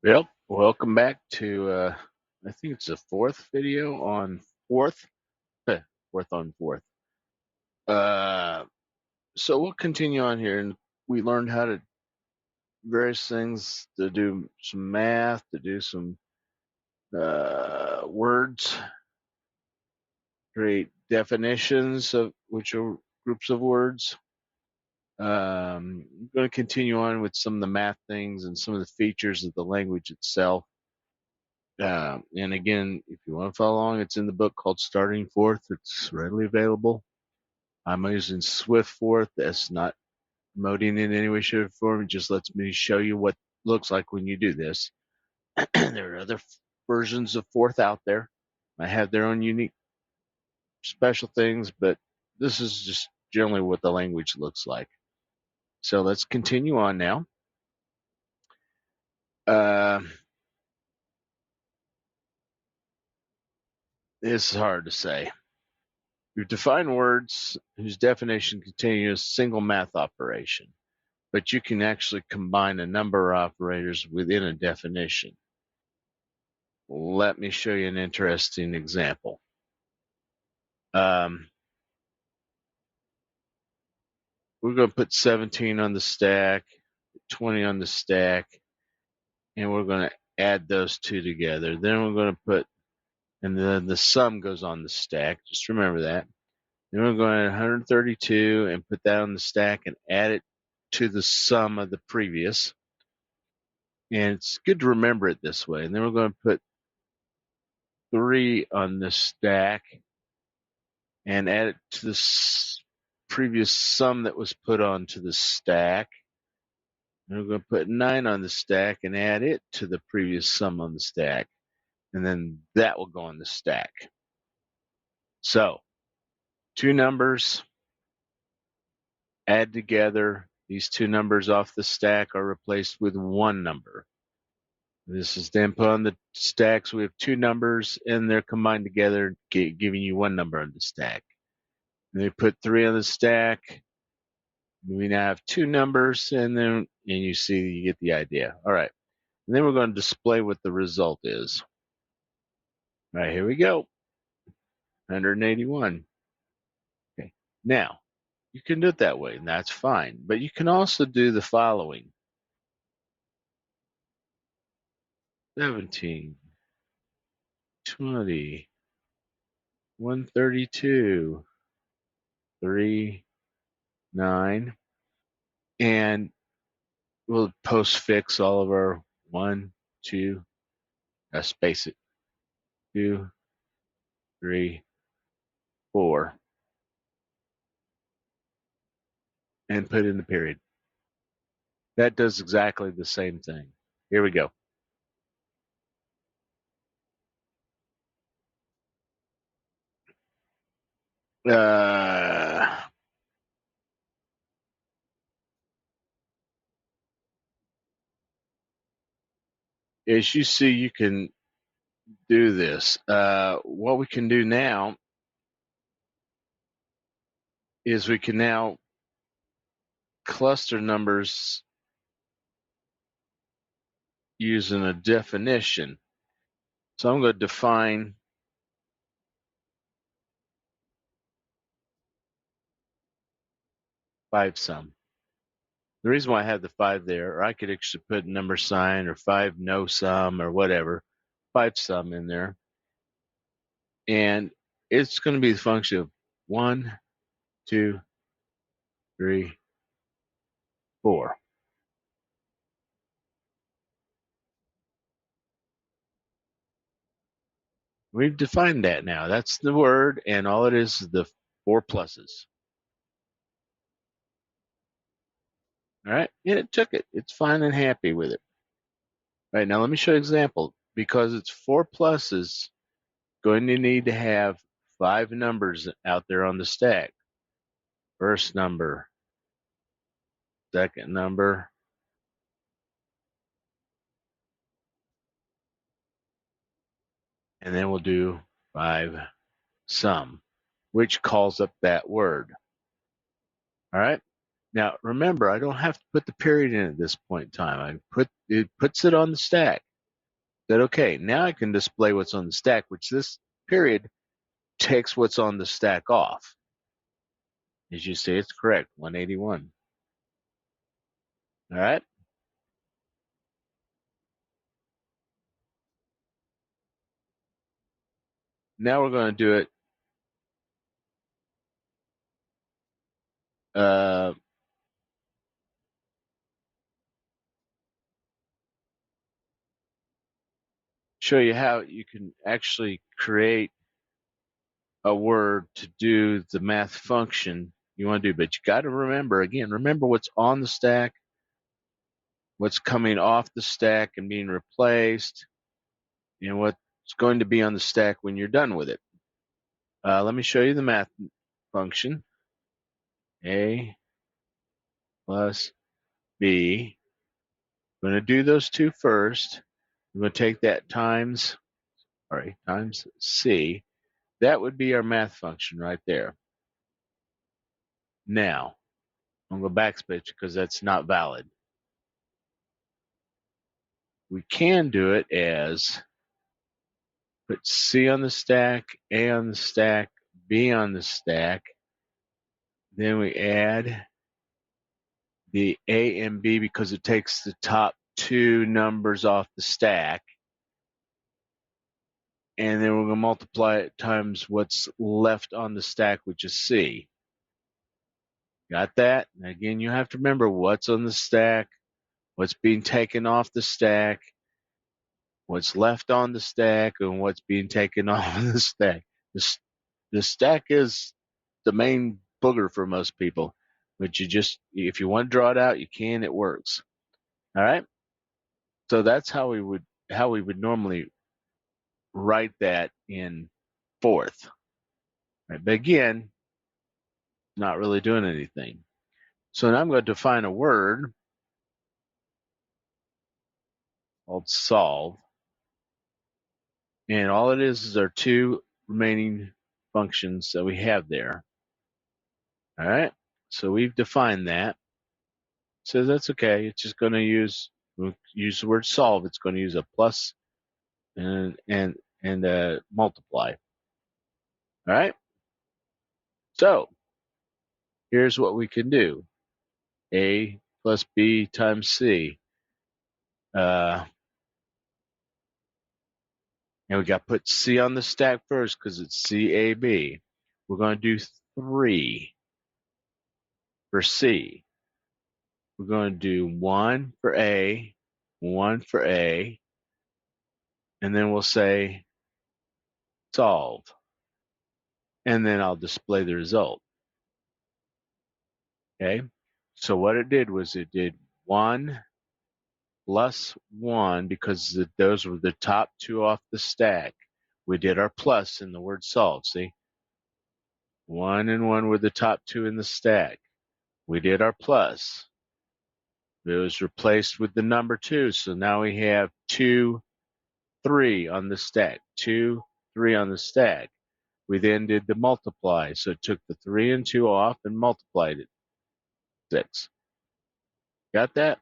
Yep. Welcome back to I think it's the fourth video on fourth. Fourth on fourth. Uh so we'll continue on here, and we learned how to various things to do some math, to do some words, create definitions of which are groups of words. I'm going to continue on with some of the math things and some of the features of the language itself. And again, if you want to follow along, it's in the book called Starting Fourth. It's readily available. I'm using Swift Fourth. That's not promoting in any way, shape, or form. It just lets me show you what it looks like when you do this. There are other versions of Fourth out there. I have their own unique special things, but this is just generally what the language looks like. So let's continue on now. It's hard to say. You define words whose definition contains a single math operation, but you can actually combine a number of operators within a definition. Let me show you an interesting example. We're going to put 17 on the stack, 20 on the stack, and we're going to add those two together. Then we're going to put, and then the sum goes on the stack. Just remember that. Then we're going to 132 and put that on the stack and add it to the sum of the previous. And it's good to remember it this way. And then we're going to put 3 on the stack and add it to the previous sum that was put onto the stack. And we're going to put 9 on the stack and add it to the previous sum on the stack. And then that will go on the stack. So, two numbers add together. These two numbers off the stack are replaced with one number. This is then put on the stack. So we have two numbers and they're combined together, giving you one number on the stack. And we put 3 on the stack. We now have two numbers, and you see, you get the idea. All right. And then we're going to display what the result is. All right, here we go. 181. Okay. Now, you can do it that way, and that's fine. But you can also do the following. 17, 20, 132, 3, 9, and we'll postfix all of our 1, 2, space it, 2, 3, 4, and put in the period. That does exactly the same thing. Here we go. As you see, you can do this. What we can do now is we can now cluster numbers using a definition. So I'm going to define five sum. The reason why I have the 5 there, or I could actually put number sign or 5 no sum or whatever, 5 sum in there. And it's going to be the function of 1, 2, 3, 4. We've defined that now. That's the word, and all it is the 4 pluses. All right, and it took it. It's fine and happy with it. All right, now let me show you an example. Because it's 4 pluses, going to need to have 5 numbers out there on the stack. First number, second number, and then we'll do 5 sum, which calls up that word. All right. Now remember, I don't have to put the period in at this point in time. It puts it on the stack. Said, okay, now I can display what's on the stack, which this period takes what's on the stack off. As you see, it's correct, 181. All right. Now we're going to do it show you how you can actually create a word to do the math function you want to do. But you got to remember, again, remember what's on the stack, what's coming off the stack and being replaced, and what's going to be on the stack when you're done with it. Let me show you the math function. A plus B. I'm going to do those two first. I'm going to take that times C. That would be our math function right there. Now, I'm going to backspace because that's not valid. We can do it as put C on the stack, A on the stack, B on the stack. Then we add the A and B because it takes the top two numbers off the stack. And then we're going to multiply it times what's left on the stack, which is C. Got that? And again, you have to remember what's on the stack, what's being taken off the stack, what's left on the stack, and what's being taken off the stack. The stack is the main booger for most people, but if you want to draw it out, you can. It works. All right. So that's how we would normally write that in fourth. Right? But again, not really doing anything. So now I'm going to define a word called solve. And all it is our two remaining functions that we have there. All right. So we've defined that. So that's okay. It's just going to use the word solve. It's going to use a plus and multiply. All right. So here's what we can do: A plus B times C. And we got to put C on the stack first because it's CAB. We're going to do 3 for C. We're going to do 1 for A, 1 for A, and then we'll say solve. And then I'll display the result. Okay. So what it did was it did 1 plus 1 because those were the top two off the stack. We did our plus in the word solve. See? 1 and 1 were the top two in the stack. We did our plus. It was replaced with the number 2. So now we have 2, 3 on the stack. 2, 3 on the stack. We then did the multiply. So it took the 3 and 2 off and multiplied it. 6. Got that?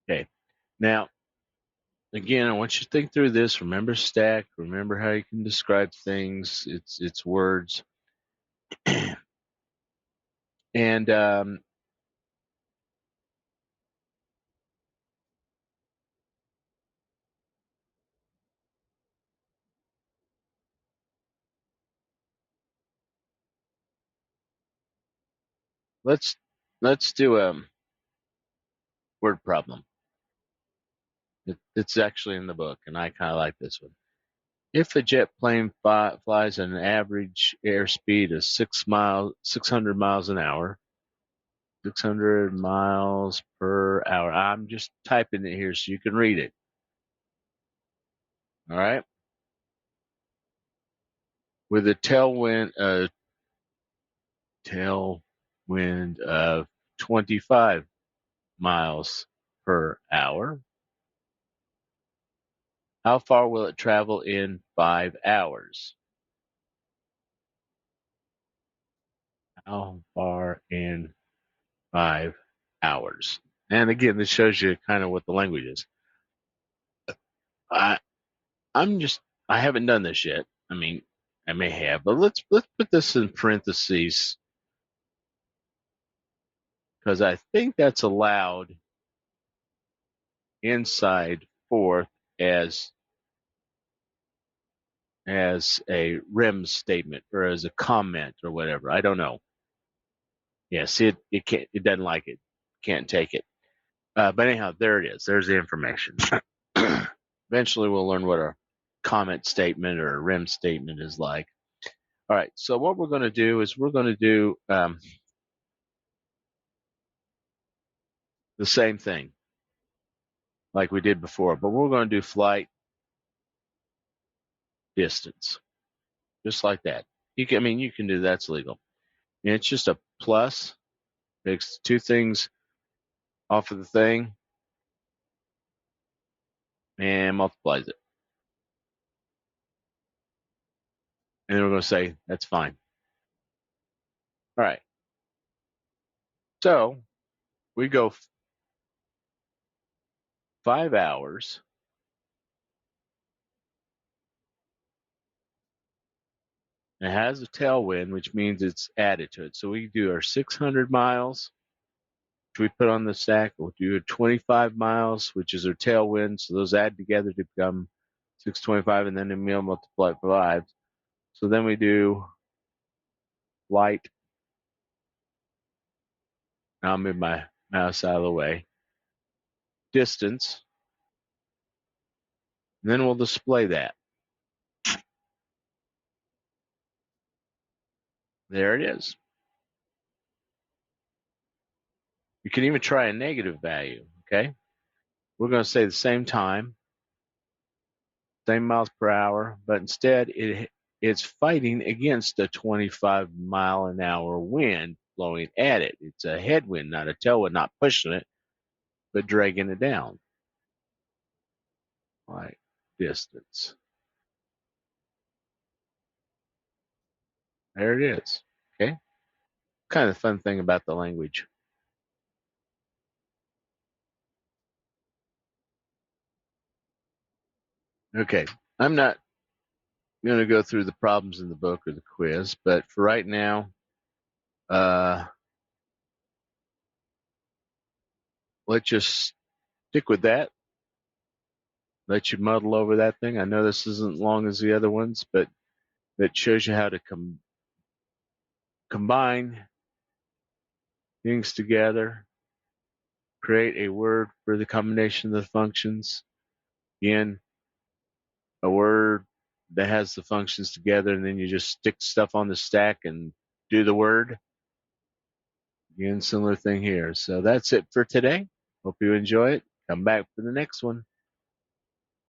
Okay. Now, again, I want you to think through this. Remember stack. Remember how you can describe things. It's words. And let's do a word problem. It's actually in the book, and I kind of like this one. If a jet plane flies at an average airspeed of 600 miles an hour, 600 miles per hour. I'm just typing it here so you can read it. All right. With a tailwind of 25 miles per hour, How far will it travel in 5 hours? How far in 5 hours? And again, this shows you kind of what the language is. I I'm just I haven't done this yet. I mean, I may have, but let's put this in parentheses because I think that's allowed inside fourth as a REM statement or as a comment or whatever. I don't know. Yeah, see, it doesn't like it, can't take it. But anyhow, there it is. There's the information. Eventually, we'll learn what a comment statement or a REM statement is like. All right. So what we're going to do is we're going to do the same thing like we did before, but we're going to do flight distance, just like that. I mean, you can do that's legal. And it's just a plus, takes two things off of the thing and multiplies it. And then we're going to say that's fine. All right. So we go 5 hours. It has a tailwind, which means it's added to it. So we do our 600 miles, which we put on the stack. We'll do 25 miles, which is our tailwind. So those add together to become 625, and then the meal multiplied by 5. So then we do light. Now I'll move my mouse out of the way. Distance. And then we'll display that. There it is. You can even try a negative value, okay? We're going to say the same time, same miles per hour, but instead it's fighting against a 25-mile-an-hour wind blowing at it. It's a headwind, not a tailwind, not pushing it, but dragging it down. Like distance. There it is. Okay. Kind of the fun thing about the language. Okay. I'm not going to go through the problems in the book or the quiz, but for right now, uh, let's just stick with that. Let you muddle over that thing. I know this isn't long as the other ones, but that shows you how to combine things together, create a word for the combination of the functions. Again, a word that has the functions together, and then you just stick stuff on the stack and do the word. Again, similar thing here. So that's it for today. Hope you enjoy it. Come back for the next one.